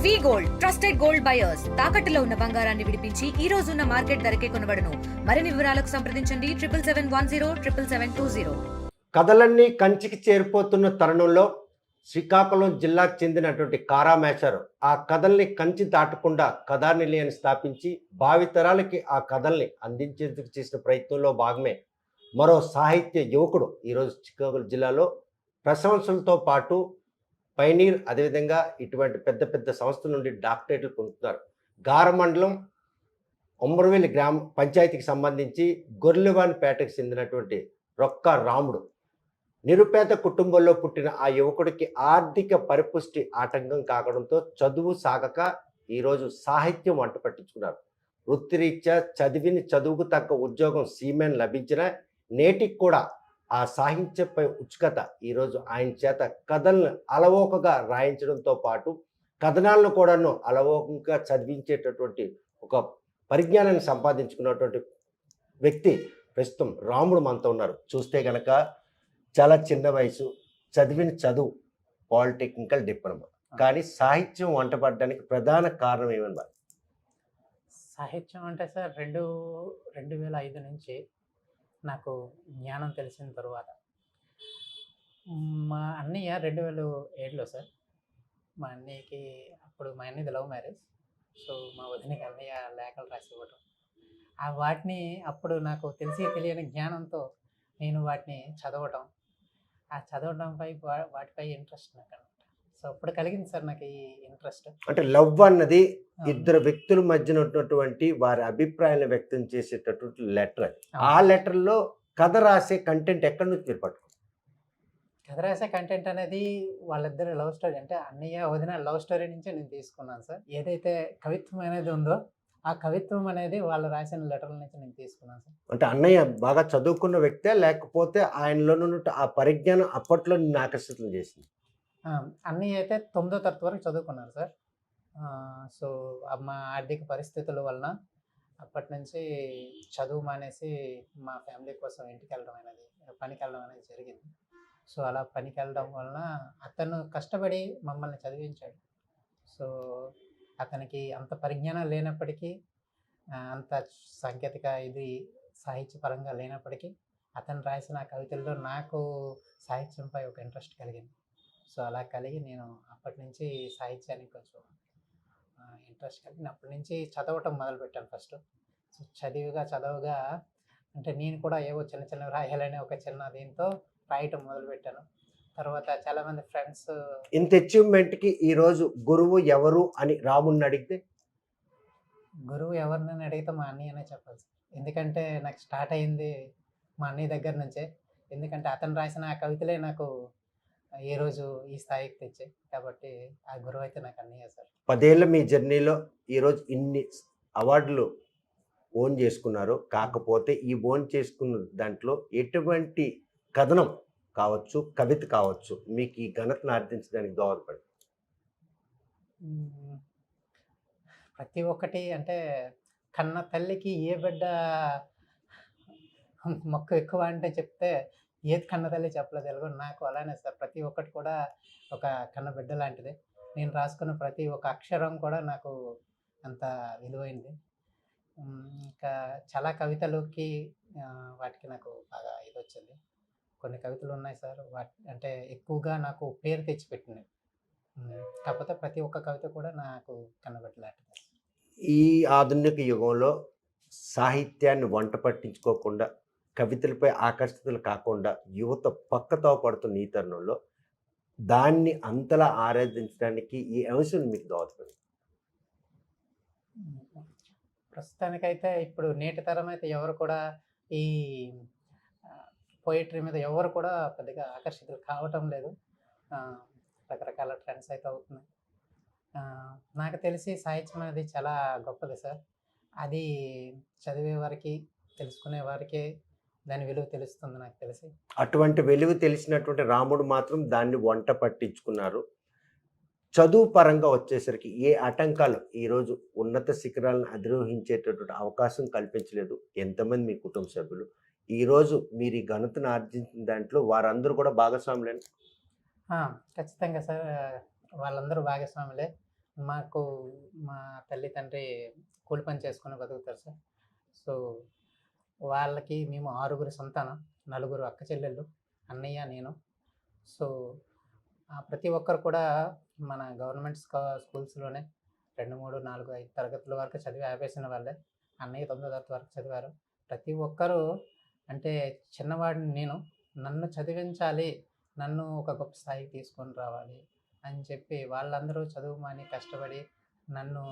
వి gold trusted gold buyers తాకట్టులో ఉన్న బంగారాన్ని విడిపించి ఈ రోజు ఉన్న మార్కెట్ ధరకే కొనబడును. మరిన్ని వివరాలకు సంప్రదించండి 7710 కథలన్నీ కంచికి చేరిపోతున్న తరుణంలో శ్రీకాకుళం జిల్లాకు చెందినటువంటి కారా మేషర్ ఆ కథల్ని కంచి దాటకుండా కథానిలయాన్ని స్థాపించి భావితరాలకి ఆ కథల్ని అందించేందుకు చేసిన ప్రయత్నంలో భాగమే మరో సాహిత్య యువకుడు ఈరోజు శ్రీకాకుళం జిల్లాలో ప్రశంసలతో పాటు పైనీర్, అదేవిధంగా ఇటువంటి పెద్ద పెద్ద సంస్థల నుండి డాక్టరేట్లు పొందుతున్నారు. గారమండలం ఒమ్మరవెల్లి గ్రామ పంచాయతీకి సంబంధించి గొర్రెవానిపేటకు చెందినటువంటి రొక్క రాముడు నిరుపేద కుటుంబంలో పుట్టిన ఆ యువకుడికి ఆర్థిక పరిపుష్టి ఆటంకం కావడంతో చదువు సాగక ఈరోజు సాహిత్యం వంట పట్టించుకున్నారు. వృత్తిరీత్యా చదువుకు తగ్గ ఉద్యోగం సీమెన్ లభించిన నేటికి కూడా ఆ సాహిత్యంపై ఉత్సుకత ఈరోజు ఆయన చేత కథలను అలవోకగా రాయించడంతో పాటు కథనాలను కూడాను అలవోకంగా చదివించేటటువంటి ఒక పరిజ్ఞానాన్ని సంపాదించుకున్నటువంటి వ్యక్తి ప్రస్తుతం రాముడు మనతో ఉన్నారు. చూస్తే కనుక చాలా చిన్న వయసు, చదువు పాలిటెక్నికల్ డిప్లొమా, కానీ సాహిత్యం వంటపడడానికి ప్రధాన కారణం ఏమన్నా? సాహిత్యం అంటే సార్ 2005 నుంచి నాకు జ్ఞానం తెలిసిన తర్వాత మా అన్నయ్య 2007లో సార్, మా అన్నయ్యకి అప్పుడు మా అన్నయ్యది లవ్ మ్యారేజ్. సో మా వదినకి అన్నయ్య లేఖలు రాసి ఇవ్వటం, ఆ వాటిని అప్పుడు నాకు తెలియని జ్ఞానంతో నేను వాటిని చదవటం, ఆ చదవడంపై వాటిపై ఇంట్రెస్ట్ నాకు అనమాట. సో అప్పుడు కలిగింది సార్ నాకు ఈ ఇంట్రెస్ట్. అంటే లవ్ అన్నది ఇద్దరు వ్యక్తుల మధ్యన ఉన్నటువంటి వారి అభిప్రాయాలను వ్యక్తం చేసేటటువంటి లెటర్. ఆ లెటర్లో కథ రాసే కంటెంట్ ఎక్కడి నుంచి మీరు పట్టుకున్నారు? కథ రాసే కంటెంట్ అనేది వాళ్ళిద్దరు లవ్ స్టోరీ, అంటే అన్నయ్య వదిన లవ్ స్టోరీ నుంచే నేను తీసుకున్నాను సార్. ఏదైతే కవిత్వం అనేది ఉందో ఆ కవిత్వం అనేది వాళ్ళు రాసిన లెటర్ల నుంచి నేను తీసుకున్నాను సార్. అంటే అన్నయ్య బాగా చదువుకున్న వ్యక్తే, లేకపోతే ఆయనలో ఆ పరిజ్ఞానం అప్పట్లో నిన్ను ఆకర్షితం చేసింది? అన్నయ్య అయితే 9వ తరగతి వరకు చదువుకున్నారు సార్. సో మా ఆర్థిక పరిస్థితుల వలన అప్పటి నుంచి చదువు మానేసి మా ఫ్యామిలీ కోసం పనికి వెళ్ళడం అనేది జరిగింది. సో అలా పనికి వెళ్ళడం వలన అతను కష్టపడి మమ్మల్ని చదివించాడు. సో అతనికి అంత పరిజ్ఞానం లేనప్పటికీ, అంత సాంకేతిక సాహిత్యపరంగా లేనప్పటికీ అతను రాసిన కవితల్లో నాకు సాహిత్యంపై ఒక ఇంట్రెస్ట్ కలిగింది. సో అలా కలిగి నేను అప్పటి నుంచి సాహిత్యానికి కొంచెం ఇంట్రెస్ట్ కలిగి అప్పటి నుంచి చదవటం మొదలుపెట్టాను ఫస్ట్. సో చదవగా అంటే నేను కూడా ఏవో చిన్న రాయాలనే ఒక చిన్న దీంతో రాయటం మొదలుపెట్టాను. తర్వాత చాలామంది ఫ్రెండ్స్ ఇంత అచీవ్మెంట్కి ఈరోజు గురువు ఎవరు అని రాముడిని అడిగితే? గురువు ఎవరినని అడిగితే మా అన్నయ్యనే చెప్పాలి సార్. ఎందుకంటే నాకు స్టార్ట్ అయింది మా అన్నయ్య దగ్గర నుంచే. ఎందుకంటే అతను రాసిన ఆ కవితలే నాకు ఏ రోజు ఈ స్థాయికి తెచ్చాయి. కాబట్టి ఆ గురువు అయితే నాకు అన్నయ్య సార్. 10 ఏళ్ళ మీ జర్నీలో ఈరోజు ఇన్ని అవార్డులు ఓన్ చేసుకున్నారు. కాకపోతే ఈ ఓన్ చేసుకున్న దాంట్లో ఎటువంటి కథనం కావచ్చు, కవిత కావచ్చు, మీకు ఈ ఘనతను ఆర్జించడానికి దోహదపడి? ప్రతి ఒక్కటి అంటే కన్న తల్లికి ఏ బిడ్డ మొక్క ఎక్కువ అంటే చెప్తే ఏది కన్న తల్లి చెప్పలేదు. నాకు అలానే సార్. ప్రతి ఒక్కటి కూడా ఒక కన్న బిడ్డ లాంటిది. నేను రాసుకున్న ప్రతి ఒక్క అక్షరం కూడా నాకు అంత విలువైంది. ఇంకా చాలా కవితలకి వాటికి నాకు బాగా ఇది వచ్చింది. కొన్ని కవితలు ఉన్నాయి సార్, అంటే ఎక్కువగా నాకు పేరు తెచ్చిపెట్టినవి. కాకపోతే ప్రతి ఒక్క కవిత కూడా నాకు కన్నబిడ్డ లాంటిది. ఈ ఆధునిక యుగంలో సాహిత్యాన్ని వంట పట్టించుకోకుండా, కవితలపై ఆకర్షితులు కాకుండా యువత పక్కతో పడుతున్న ఈ తరుణంలో దాన్ని అంతలా ఆరాధించడానికి ఈ అంశం మీకు దోహదపడింది? ప్రస్తుతానికైతే ఇప్పుడు నేటి తరం అయితే ఎవరు కూడా ఈ పోయిటరీ మీద ఎవరు కూడా పెద్దగా ఆకర్షితులు కావటం లేదు. రకరకాల ట్రెండ్స్ అయితే అవుతున్నాయి. నాకు తెలిసి సాహిత్యం అనేది చాలా గొప్పది సార్. అది చదివే వారికి, తెలుసుకునే వారికి దాని విలువ తెలుస్తుంది నాకు తెలిసి. అటువంటి వెలుగు తెలిసినటువంటి రాముడు మాత్రం దాన్ని వంట పట్టించుకున్నారు. చదువు పరంగా వచ్చేసరికి ఏ ఆటంకాలు ఈరోజు ఉన్నత శిఖరాలను అధిరోహించేటటువంటి అవకాశం కల్పించలేదు? ఎంతమంది మీ కుటుంబ సభ్యులు ఈరోజు మీరు ఈ ఘనతను ఆర్జించిన దాంట్లో వారందరూ కూడా భాగస్వాములేనా? ఖచ్చితంగా సార్, వాళ్ళందరూ భాగస్వాములే. మాకు మా తల్లి తండ్రి కూలి పని చేసుకొని బతుకుతారు సార్. సో వాళ్ళకి మేము 6గురు సంతానం, 4 అక్క చెల్లెళ్ళు, అన్నయ్య, నేను. సో ప్రతి ఒక్కరు కూడా మన గవర్నమెంట్ స్కూల్స్‌లోనే 2, 3, 4, 5 తరగతుల వరకు చదివి ఆపేసిన వాళ్ళే. అన్నయ్య 9వ తరగతి వరకు చదివారు. ప్రతి ఒక్కరు అంటే చిన్నవాడిని నేను, నన్ను చదివించాలి, నన్ను ఒక గొప్ప స్థాయికి తీసుకొని రావాలి అని చెప్పి వాళ్ళందరూ చదువు మాని కష్టపడి నన్ను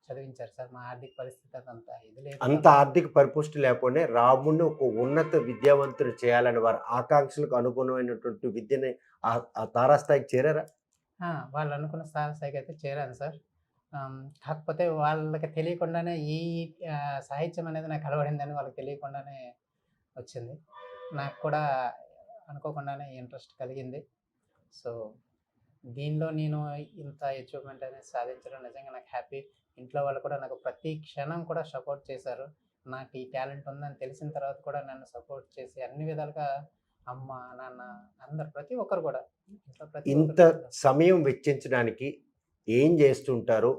చదివించారు సార్. మా ఆర్థిక పరిస్థితి అదంతా ఇది లేదు అంత కాబట్టి ఆర్థిక పరిపుష్టి లేకపోయినా రాముడిని ఒక ఉన్నత విద్యావంతుడు చేయాలని వారి ఆకాంక్షలకు అనుగుణమైనటువంటి విద్యని ఆ తారాస్థాయికి చేరారా? వాళ్ళు అనుకున్న స్థాయికి అయితే చేరాను సార్. కాకపోతే వాళ్ళకి తెలియకుండానే ఈ సాహిత్యం అనేది నాకు అలవడిందని వాళ్ళకి తెలియకుండానే వచ్చింది. నాకు కూడా అనుకోకుండానే ఇంట్రెస్ట్ కలిగింది. సో దీనిలో నేను ఇంత అచీవ్‌మెంట్ అనేది సాధించడం నిజంగా నాకు హ్యాపీ. ఇంట్లో వాళ్ళు కూడా నాకు ప్రతి క్షణం కూడా సపోర్ట్ చేశారు. నాకు ఈ టాలెంట్ ఉందని తెలిసిన తర్వాత కూడా నన్ను సపోర్ట్ చేసి అన్ని విధాలుగా అమ్మ, నాన్న అందరూ ప్రతి ఒక్కరు కూడా ఇంట్లో ప్రతి ఇంత ఒక్కరు కూడా సమయం వెచ్చించడానికి ఏం చేస్తుంటారు?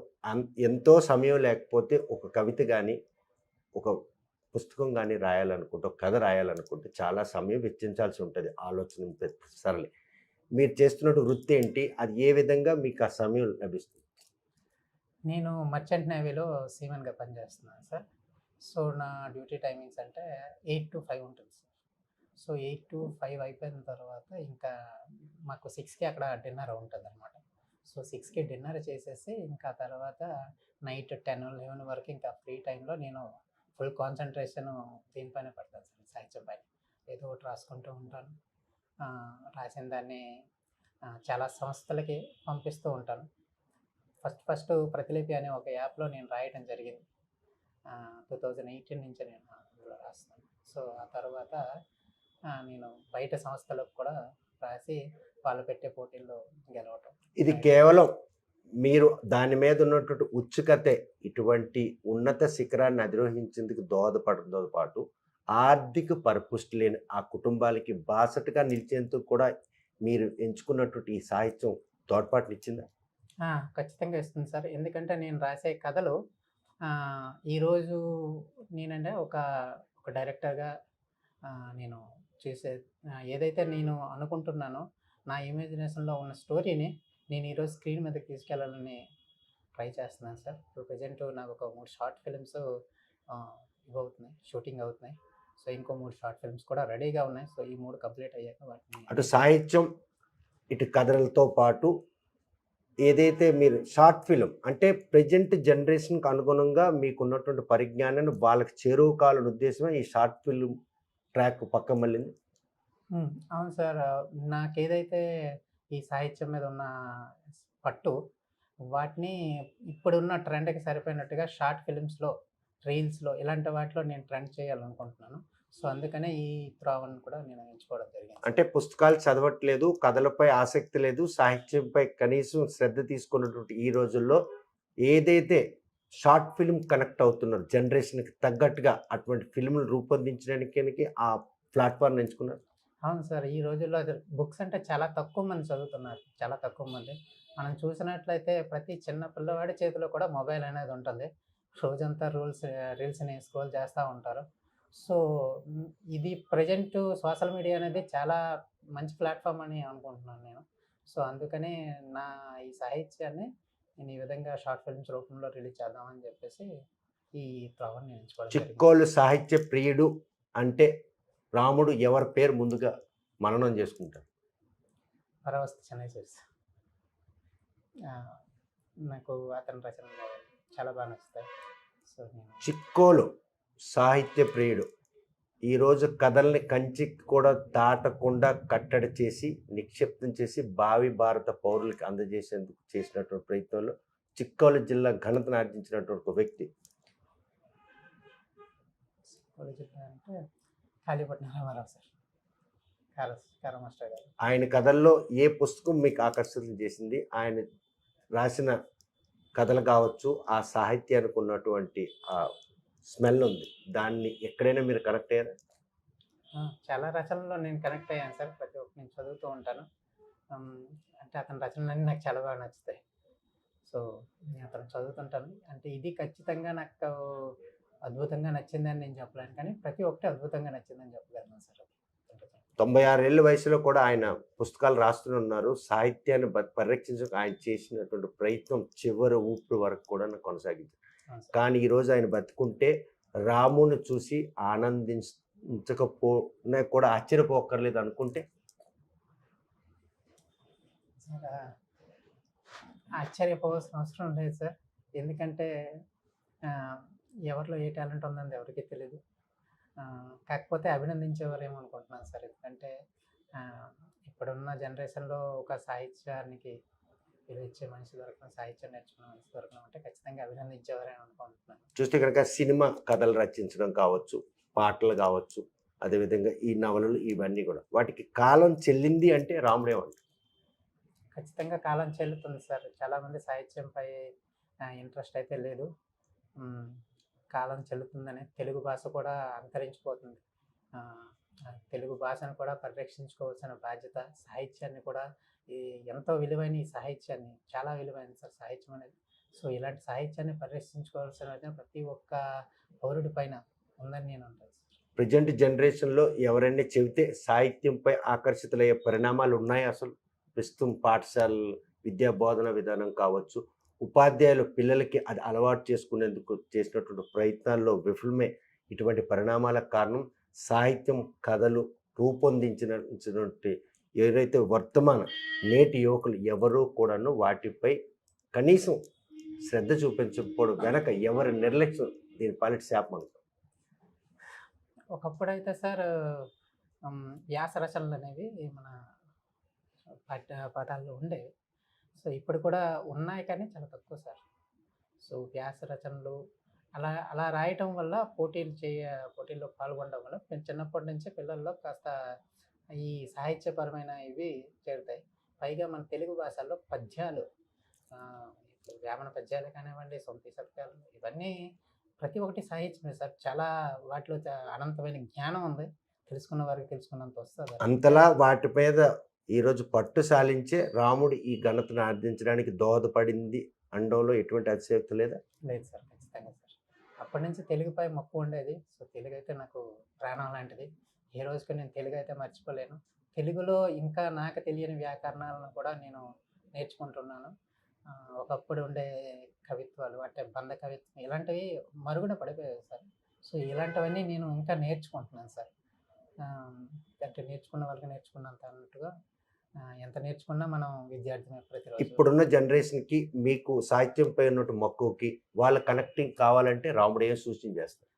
ఎంతో సమయం లేకపోతే ఒక కవిత గాని, ఒక పుస్తకం గాని రాయాలనుకుంటే, ఒక కథ రాయాలనుకుంటే చాలా సమయం వెచ్చించాల్సి ఉంటది. ఆలోచన సరళి. మీరు చేస్తున్నట్టు వృత్తి ఏంటి? అది ఏ విధంగా మీకు ఆ సమయం లభిస్తుంది? నేను మర్చెంట్ నేవీలో సీమన్‌గా పనిచేస్తున్నాను సార్. సో నా డ్యూటీ టైమింగ్స్ అంటే 8-5 ఉంటుంది సార్. సో 8-5 అయిపోయిన తర్వాత ఇంకా మాకు 6కి అక్కడ డిన్నర్ ఉంటుందన్నమాట. సో 6కి డిన్నర్ చేసేసి ఇంకా తర్వాత నైట్ 10, 11 వరకు ఇంకా ఫ్రీ టైంలో నేను ఫుల్ కాన్సంట్రేషన్ దీనిపైనే పెడతాను సార్, సాహిత్యం పైన. ఏదో ఒకటి రాసుకుంటూ ఉంటాను. రాసిన దాన్ని చాలా సంస్థలకి పంపిస్తూ ఉంటాను. ఫస్ట్ ప్రతిలిపి అనే ఒక యాప్‌లో నేను రాయటం జరిగింది. 2018 నుంచి నేను అందులో రాస్తున్నాను. సో ఆ తర్వాత నేను బయట సంస్థలకు కూడా రాసి వాళ్ళు పెట్టే పోటీల్లో గెలవటం. ఇది కేవలం మీరు దాని మీద ఉన్నటువంటి ఉత్సుకతే ఇటువంటి ఉన్నత శిఖరాన్ని అధిరోహించేందుకు దోహదపడడంతో పాటు, ఆర్థిక పరిపుష్టి లేని ఆ కుటుంబాలకి బాసటగా నిలిచేందుకు కూడా మీరు ఎంచుకున్నటువంటి ఈ సాహిత్యం తోడ్పాటునిచ్చిందా? ఖచ్చితంగా ఇస్తుంది సార్. ఎందుకంటే నేను రాసే కథలు ఈరోజు నేనంటే ఒక డైరెక్టర్‌గా నేను చేసే ఏదైతే నేను అనుకుంటున్నానో, నా ఇమాజినేషన్‌లో ఉన్న స్టోరీని నేను ఈరోజు స్క్రీన్ మీదకి తీసుకెళ్ళాలని ట్రై చేస్తున్నాను సార్. ఇప్పుడు ప్రెజెంట్ నాకు ఒక 3 షార్ట్ ఫిల్మ్స్ ఇవవుతున్నాయి, షూటింగ్ అవుతున్నాయి. సో ఇంకో 3 షార్ట్ ఫిల్మ్స్ కూడా రెడీగా ఉన్నాయి. సో ఈ 3 కంప్లీట్ అయ్యాక వాటిని అటు సాహిత్యం, ఇటు కథలతో పాటు ఏదైతే మీరు షార్ట్ ఫిల్మ్ అంటే ప్రెజెంట్ జనరేషన్‌కి అనుగుణంగా మీకున్నటువంటి పరిజ్ఞానాన్ని వాళ్ళకి చేరువ కావాలనే ఉద్దేశమే ఈ షార్ట్ ఫిల్మ్ ట్రాక్ పక్కకు మళ్ళింది. అవును సార్. నాకేదైతే ఈ సాహిత్యం మీద ఉన్న పట్టు, వాటిని ఇప్పుడున్న ట్రెండ్‌కి సరిపోయినట్టుగా షార్ట్ ఫిల్మ్స్‌లో, రీల్స్‌లో ఇలాంటి వాటిలో నేను ట్రెండ్ చేయాలనుకుంటున్నాను. సో అందుకనే ఈ త్రోవను కూడా నేను ఎంచుకోవడం జరిగింది. అంటే పుస్తకాలు చదవట్లేదు, కథలపై ఆసక్తి లేదు, సాహిత్యంపై కనీసం శ్రద్ధ తీసుకున్నటువంటి ఈ రోజుల్లో ఏదైతే షార్ట్ ఫిల్మ్ కనెక్ట్ అవుతున్నారు జనరేషన్‌కి తగ్గట్టుగా అటువంటి ఫిల్మ్‌లు రూపొందించడానికి ఆ ప్లాట్‌ఫార్మ్ ఎంచుకున్నారు. అవును సార్. ఈ రోజుల్లో బుక్స్ అంటే చాలా తక్కువ మంది చదువుతున్నారు. చాలా తక్కువ మంది. మనం చూసినట్లయితే ప్రతి చిన్న పిల్లవాడి చేతిలో కూడా మొబైల్ అనేది ఉంటుంది. రోజంతా రీల్స్‌ని స్క్రోల్ చేస్తా ఉంటారు. సో ఇది ప్రెజెంట్ సోషల్ మీడియా అనేది చాలా మంచి ప్లాట్‌ఫార్మ్ అని అనుకుంటున్నాను నేను. సో అందుకనే నా ఈ సాహిత్యాన్ని నేను ఈ విధంగా షార్ట్ ఫిల్మ్స్ రూపంలో రిలీజ్ చేద్దామని చెప్పేసి ఈ త్రోవని నేను ఎంచుకోవడం జరిగింది. చిక్కోలు సాహిత్య ప్రియుడు అంటే రాముడు ఎవరి పేరు ముందుగా మననం చేసుకుంటారు? పరవస్తు చెన్నై చూసి నాకు అతని రచనలు చాలా బాగా నచ్చుతాయి. సో నేను చిక్కోలు సాహిత్య ప్రియుడు ఈరోజు కథల్ని కంచికి కూడా దాటకుండా కట్టడి చేసి నిక్షిప్తం చేసి భావి భారత పౌరులకి అందజేసేందుకు చేసినటువంటి ప్రయత్నంలో చిక్కోలు జిల్లా ఘనతను ఆర్జించినటువంటి ఒక వ్యక్తి. జిల్లా అంటే కాళీపట్నం రామారావు సార్, కారా మాస్టర్ గారు. ఆయన కథల్లో ఏ పుస్తకం మీకు ఆకర్షణ చేసింది? ఆయన రాసిన కథలు కావచ్చు, ఆ సాహిత్యానికి ఉన్నటువంటి ఆ స్మెల్ ఉంది, దాన్ని ఎక్కడైనా మీరు కనెక్ట్ అయ్యారా? చాలా రచనల్లో నేను కనెక్ట్ అయ్యాను సార్. ప్రతి ఒక్కటి నేను చదువుతూ ఉంటాను. అంటే అతని రచనలన్నీ నాకు చాలా బాగా నచ్చుతాయి. సో నేను అతను చదువుతుంటాను. అంటే ఇది ఖచ్చితంగా నాకు అద్భుతంగా నచ్చిందని నేను చెప్పలేను. కానీ ప్రతి ఒక్కటి అద్భుతంగా నచ్చిందని చెప్పగలను సార్. 96 ఏళ్ల వయసులో కూడా ఆయన పుస్తకాలు రాస్తూనే ఉన్నారు. సాహిత్యాన్ని పరిరక్షించడానికి ఆయన చేసినటువంటి ప్రయత్నం చివరి ఊపిరి వరకు కూడా కొనసాగించారు. అవును సార్. కానీ ఈరోజు ఆయన బతికుంటే రాముని చూసి ఆనందించకపోయినా కూడా ఆశ్చర్యపోక్కర్లేదు అనుకుంటే సార్ ఆశ్చర్యపోవాల్సిన అవసరం లేదు సార్. ఎందుకంటే ఎవరిలో ఏ టాలెంట్ ఉందని ఎవరికీ తెలీదు. కాకపోతే అభినందించేవారేమో అనుకుంటున్నాను సార్. ఎందుకంటే ఇప్పుడున్న జనరేషన్‌లో ఒక సాహిత్యానికి విలువిచ్చే మనిషి దొరకడం, సాహిత్యం నేర్చుకున్న మనిషి దొరకడం అంటే ఖచ్చితంగా అభినందించేవారని అనుకుంటున్నాను. చూస్తే కనుక సినిమా కథలు రచించడం కావచ్చు, పాటలు కావచ్చు, అదేవిధంగా ఈ నవలలు ఇవన్నీ కూడా వాటికి కాలం చెల్లింది అంటే రాముడేమంటారు? ఖచ్చితంగా కాలం చెల్లుతుంది సార్. చాలామంది సాహిత్యంపై ఇంట్రెస్ట్ అయితే లేదు. కాలం చెల్లుతుందని తెలుగు భాష కూడా అంతరించిపోతుంది. తెలుగు భాషను కూడా పరిరక్షించుకోవాల్సిన బాధ్యత, సాహిత్యాన్ని కూడా ఎంతో విలువైన ఈ సాహిత్యాన్ని చాలా విలువైనది సార్ సాహిత్యం అనేది. సో ఇలాంటి సాహిత్యాన్ని పరిరక్షించుకోవాల్సిన ప్రతి ఒక్క పౌరుడి పైన ఉందని నేను అంటాను సార్. ప్రజెంట్ జనరేషన్‌లో ఎవరైనా చెబితే సాహిత్యంపై ఆకర్షితులయ్యే పరిణామాలు ఉన్నాయా అసలు? ప్రస్తుతం పాఠశాల విద్యా బోధన విధానం కావచ్చు, ఉపాధ్యాయులు పిల్లలకి అది అలవాటు చేసుకునేందుకు చేసినటువంటి ప్రయత్నాల్లో విఫలమే ఇటువంటి పరిణామాలకు కారణం. సాహిత్యం కథలు రూపొందించినటువంటి ఏదైతే వర్తమాన నేటి యువకులు ఎవరూ కూడాను వాటిపై కనీసం శ్రద్ధ చూపించకపోవడం వెనక ఎవరి నిర్లక్ష్యం దీని పాలిట శాపం అనుకో. ఒకప్పుడైతే సార్ వ్యాస రచనలు అనేవి మన పాఠాల్లో ఉండేవి. సో ఇప్పుడు కూడా ఉన్నాయి కానీ చాలా తక్కువ సార్. సో వ్యాస రచనలు అలా అలా రాయటం వల్ల పోటీల్లో పాల్గొనడం వల్ల మేము చిన్నప్పటి నుంచే పిల్లల్లో కాస్త ఈ సాహిత్యపరమైన ఇవి చేరుతాయి. పైగా మన తెలుగు భాషలో పద్యాలు ఇప్పుడు వేమన పద్యాలు కానివ్వండి, సొంతి శతకాలు ఇవన్నీ ప్రతి ఒక్కటి సాహిత్యమే సార్. చాలా వాటిలో అనంతమైన జ్ఞానం ఉంది. తెలుసుకున్న వారికి తెలుసుకున్నంత వస్తుంది. అంతలా వాటి మీద ఈరోజు పట్టు సాలించే రాముడు ఈ ఘనతను ఆర్జించడానికి దోహదపడింది అనడంలో ఎటువంటి అతిశయోక్తి లేదా? లేదు సార్, ఖచ్చితంగా సార్. అప్పటి నుంచి తెలుగుపై మక్కువ ఉండేది. సో తెలుగు అయితే నాకు ప్రాణం లాంటిది. ఏ రోజుకి నేను తెలుగు అయితే మర్చిపోలేను. తెలుగులో ఇంకా నాకు తెలియని వ్యాకరణాలను కూడా నేను నేర్చుకుంటున్నాను. ఒకప్పుడు ఉండే కవిత్వాలు అంటే బంధ కవిత్వం ఇలాంటివి మరుగున పడిపోయాయి సార్. సో ఇలాంటివన్నీ నేను ఇంకా నేర్చుకుంటున్నాను సార్. అంటే నేర్చుకున్న వాళ్ళకి నేర్చుకున్నంత అన్నట్టుగా ఎంత నేర్చుకున్నా మనం విద్యార్థిని ప్రతిరోజు. ఇప్పుడున్న జనరేషన్‌కి మీకు సాహిత్యంపై ఉన్నట్టు మక్కువకి వాళ్ళ కనెక్టింగ్ కావాలంటే రాముడు ఏం సూచన చేస్తారు?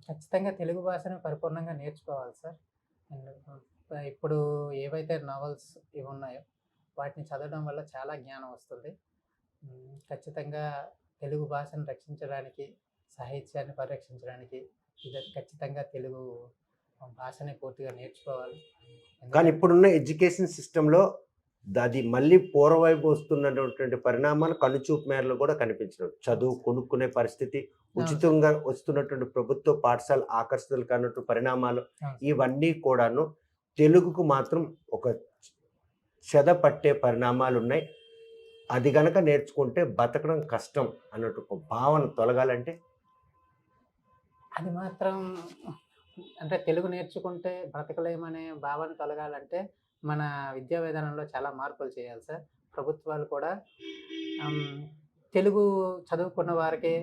ఖచ్చితంగా తెలుగు భాషను పరిపూర్ణంగా నేర్చుకోవాలి సార్. అండ్ ఇప్పుడు ఏవైతే నావెల్స్ ఇవి ఉన్నాయో వాటిని చదవడం వల్ల చాలా జ్ఞానం వస్తుంది. ఖచ్చితంగా తెలుగు భాషను రక్షించడానికి, సాహిత్యాన్ని పరిరక్షించడానికి ఇది ఖచ్చితంగా తెలుగు భాషని పూర్తిగా నేర్చుకోవాలి. కానీ ఇప్పుడున్న ఎడ్యుకేషన్ సిస్టంలో అది మళ్ళీ పూర్వవైపు వస్తున్నటువంటి పరిణామాలు కనుచూపు మేరలో కూడా కనిపించడం. చదువు కొనుక్కునే పరిస్థితి, ఉచితంగా వస్తున్నటువంటి ప్రభుత్వ పాఠశాల ఆకర్షితులు కానట్టు పరిణామాలు ఇవన్నీ కూడాను తెలుగుకు మాత్రం ఒక చెద పట్టే పరిణామాలు ఉన్నాయి. అది గనక నేర్చుకుంటే బతకడం కష్టం అన్నట్టు ఒక భావన తొలగాలంటే అది మాత్రం అంటే తెలుగు నేర్చుకుంటే బ్రతకలేమనే భావన తొలగాలంటే మన విద్యా విధానంలో చాలా మార్పులు చేయాలి సార్. ప్రభుత్వాలు కూడా తెలుగు చదువుకున్న వారికి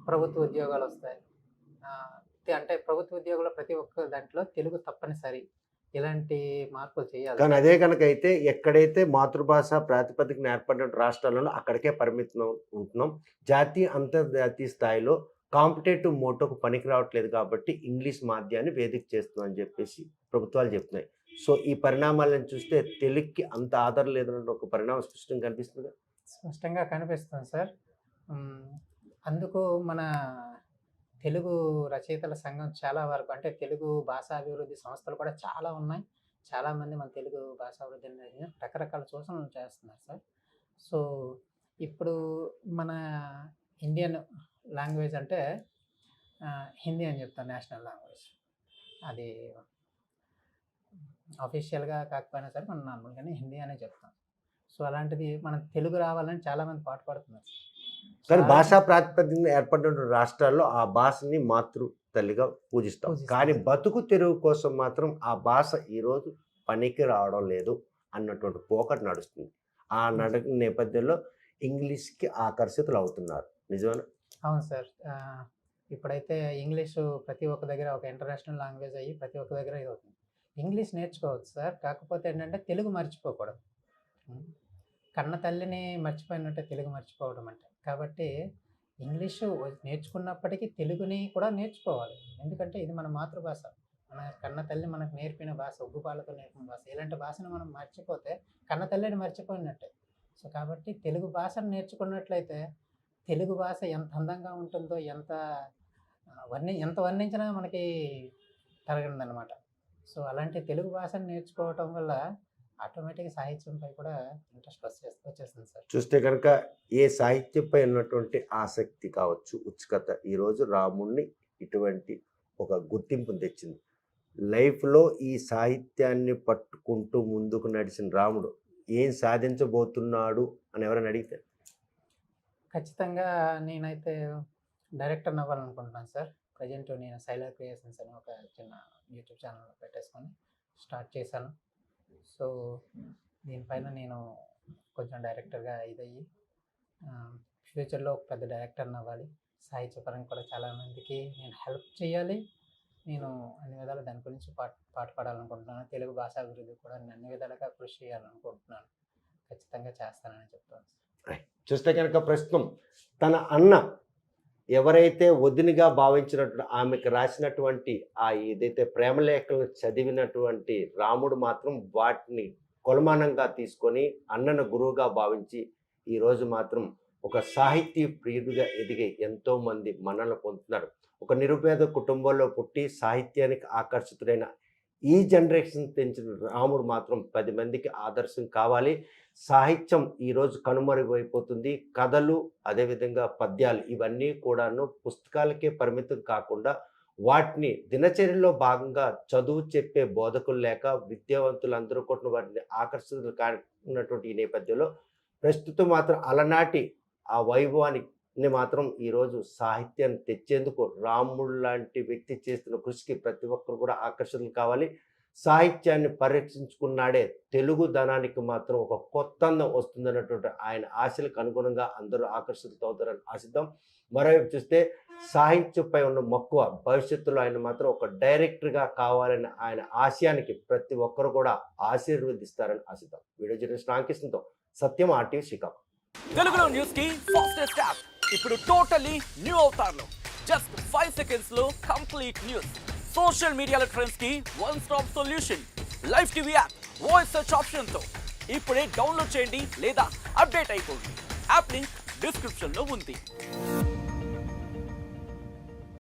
ప్రభుత్వ ఉద్యోగాలు వస్తాయి. అంటే ప్రభుత్వ ఉద్యోగుల ప్రతి ఒక్క దాంట్లో తెలుగు తప్పనిసరి. ఇలాంటి మార్పులు చేయాలి. కానీ అదే కనుక అయితే ఎక్కడైతే మాతృభాష ప్రాతిపదికన ఏర్పడిన రాష్ట్రాలలో అక్కడికే పరిమితం ఉంటున్నాం. జాతీయ అంతర్జాతీయ స్థాయిలో కాంపిటేటివ్ మోటోకు పనికి రావట్లేదు కాబట్టి ఇంగ్లీష్ మాధ్యాన్ని వేదిక చేస్తుందని చెప్పేసి ప్రభుత్వాలు చెప్తున్నాయి. సో ఈ పరిణామాలను చూస్తే తెలుగుకి అంత ఆదరణ లేదన్న ఒక పరిణామం స్పష్టంగా కనిపిస్తుంది. స్పష్టంగా కనిపిస్తుంది సార్. అందుకు మన తెలుగు రచయితల సంఘం చాలా వరకు అంటే తెలుగు భాషాభివృద్ధి సంస్థలు కూడా చాలా ఉన్నాయి. చాలామంది మన తెలుగు భాషాభివృద్ధిని రకరకాల సూచనలు చేస్తున్నారు సార్. సో ఇప్పుడు మన ఇండియన్ లాంగ్వేజ్ అంటే హిందీ అని చెప్తాను, నేషనల్ లాంగ్వేజ్. అది అఫీషియల్గా కాకపోయినా సరే మనం నార్మల్గానే హిందీ అనే చెప్తాం. సో అలాంటిది మనం తెలుగు రావాలని చాలామంది పాటుపడుతున్నారు. సో కానీ అలాంటి భాషా ప్రాతిపదికన ఏర్పడిన రాష్ట్రాల్లో ఆ భాషని మాతృ తల్లిగా పూజిస్తాం. కానీ పూజిస్తారు. బతుకు తెరువు కోసం మాత్రం ఆ భాష ఈరోజు పనికి రావడం లేదు అన్నటువంటి పోకట నడుస్తుంది. ఆ నేపథ్యంలో ఇంగ్లీష్‌కి ఆకర్షితులు అవుతున్నారు. నిజమేనా? అవును సార్. ఇప్పుడైతే ఇంగ్లీషు ప్రతి ఒక్క దగ్గర ఒక ఇంటర్నేషనల్ లాంగ్వేజ్ అయ్యి ప్రతి ఒక్క దగ్గర ఇది అవుతుంది. ఇంగ్లీష్ నేర్చుకోవచ్చు సార్. కాకపోతే ఏంటంటే తెలుగు మర్చిపోకూడదు. హ్మ్. కన్న తల్లిని మర్చిపోయినట్టే తెలుగు మర్చిపోవడం అంటే. కాబట్టి ఇంగ్లీషు నేర్చుకున్నప్పటికీ తెలుగుని కూడా నేర్చుకోవాలి. ఎందుకంటే ఇది మన మాతృభాష. మన కన్న తల్లి మనకు నేర్పిన భాష, ఉగ్గుపాలతో నేర్పిన భాష. ఇలాంటి భాషను మనం మర్చిపోతే కన్న తల్లిని మర్చిపోయినట్టే. సో కాబట్టి తెలుగు భాషను నేర్చుకున్నట్లయితే తెలుగు భాష ఎంత అందంగా ఉంటుందో, ఎంత ఎంత వర్ణించినా మనకి తరగదనమాట. సో అలాంటి తెలుగు భాషను నేర్చుకోవటం వల్ల ఆటోమేటిక్‌గా సాహిత్యంపై కూడా ఇంట్రెస్ట్ వచ్చేస్తుంది సార్. చూస్తే కనుక ఏ సాహిత్యంపై ఉన్నటువంటి ఆసక్తి కావచ్చు, ఉత్సుకత ఈరోజు రాముడిని ఇటువంటి ఒక గుర్తింపుని తెచ్చింది. లైఫ్‌లో ఈ సాహిత్యాన్ని పట్టుకుంటూ ముందుకు నడిచిన రాముడు ఏం సాధించబోతున్నాడు అని ఎవరైనా అడిగితే? ఖచ్చితంగా నేనైతే డైరెక్టర్‌ని అవ్వాలనుకుంటున్నాను సార్. ప్రెజెంట్ నేను సైలర్ క్రియేషన్స్ అని ఒక చిన్న యూట్యూబ్ ఛానల్ పెట్టేసుకొని స్టార్ట్ చేశాను. సో దీనిపైన నేను కొంచెం డైరెక్టర్‌గా ఇదయ్యి ఫ్యూచర్‌లో ఒక పెద్ద డైరెక్టర్‌ని అవ్వాలి. సాహిత్యపరంగా కూడా చాలామందికి నేను హెల్ప్ చేయాలి. నేను అన్ని విధాలా దాని గురించి పాటుపడాలనుకుంటున్నాను. తెలుగు భాష అభివృద్ధి కూడా నేను అన్ని విధాలుగా కృషి చేయాలనుకుంటున్నాను. ఖచ్చితంగా చేస్తానని చెప్తాను సార్. చూస్తే కనుక ప్రస్తుతం తన అన్న ఎవరైతే వదినగా భావించినటువంటి ఆమెకు రాసినటువంటి ఏదైతే ప్రేమలేఖలను చదివినటువంటి రాముడు మాత్రం వాటిని కొలమానంగా తీసుకొని అన్నను గురువుగా భావించి ఈరోజు మాత్రం ఒక సాహితీ ప్రియుడిగా ఎదిగి ఎంతోమంది మన్ననలు పొందుతున్నారు. ఒక నిరుపేద కుటుంబంలో పుట్టి సాహిత్యానికి ఆకర్షితుడైన ఈ జనరేషన్ తెంచిన రాముడు మాత్రం 10 మందికి ఆదర్శం కావాలి. సాహిత్యం ఈరోజు కనుమరుగైపోతుంది. కథలు, అదేవిధంగా పద్యాలు ఇవన్నీ కూడాను పుస్తకాలకే పరిమితం కాకుండా వాటిని దినచర్యలో భాగంగా చదువు చెప్పే బోధకులు లేక విద్యావంతులందరూ కూడా వాటిని ఆకర్షితులు కానున్నటువంటి ఈ నేపథ్యంలో ప్రస్తుతం మాత్రం అలనాటి ఆ వైభవాన్ని మాత్రం ఈరోజు సాహిత్యాన్ని తెచ్చేందుకు రాముడు లాంటి వ్యక్తి చేస్తున్న కృషికి ప్రతి ఒక్కరు కూడా ఆకర్షితులు కావాలి. సాహిత్యాన్ని పరిరక్షించుకున్నాడే తెలుగు ధనానికి మాత్రం ఒక కొత్త అందం వస్తుందన్నటువంటి ఆయన ఆశలకు అనుగుణంగా అందరూ ఆకర్షితులు అవుతారని ఆశిద్దాం. మరోవైపు చూస్తే సాహిత్యంపై ఉన్న మక్కువ భవిష్యత్తులో ఆయన మాత్రం ఒక డైరెక్టర్గా కావాలని ఆయన ఆశయానికి ప్రతి ఒక్కరు కూడా ఆశీర్వదిస్తారని ఆశిద్దాం. వీడియో జర్నలిస్ట్ రామకృష్ణతో సత్యం, RTV శ్రీకాకుళం. తెలుగులో న్యూస్ కి ఫాస్టెస్ట్ యాప్ ఇప్పుడు టోటలీ న్యూ అవతార్లో జస్ట్ 5 సెకండ్స్ లో కంప్లీట్ న్యూస్. సోషల్ మీడియాలో ట్రెండ్స్ కి one stop solution. Live TV app voice search option తో ఇప్పుడే డౌన్లోడ్ చేయండి లేదా అప్డేట్ అయిపోండి. యాప్ లింక్ డిస్క్రిప్షన్ లో ఉంది.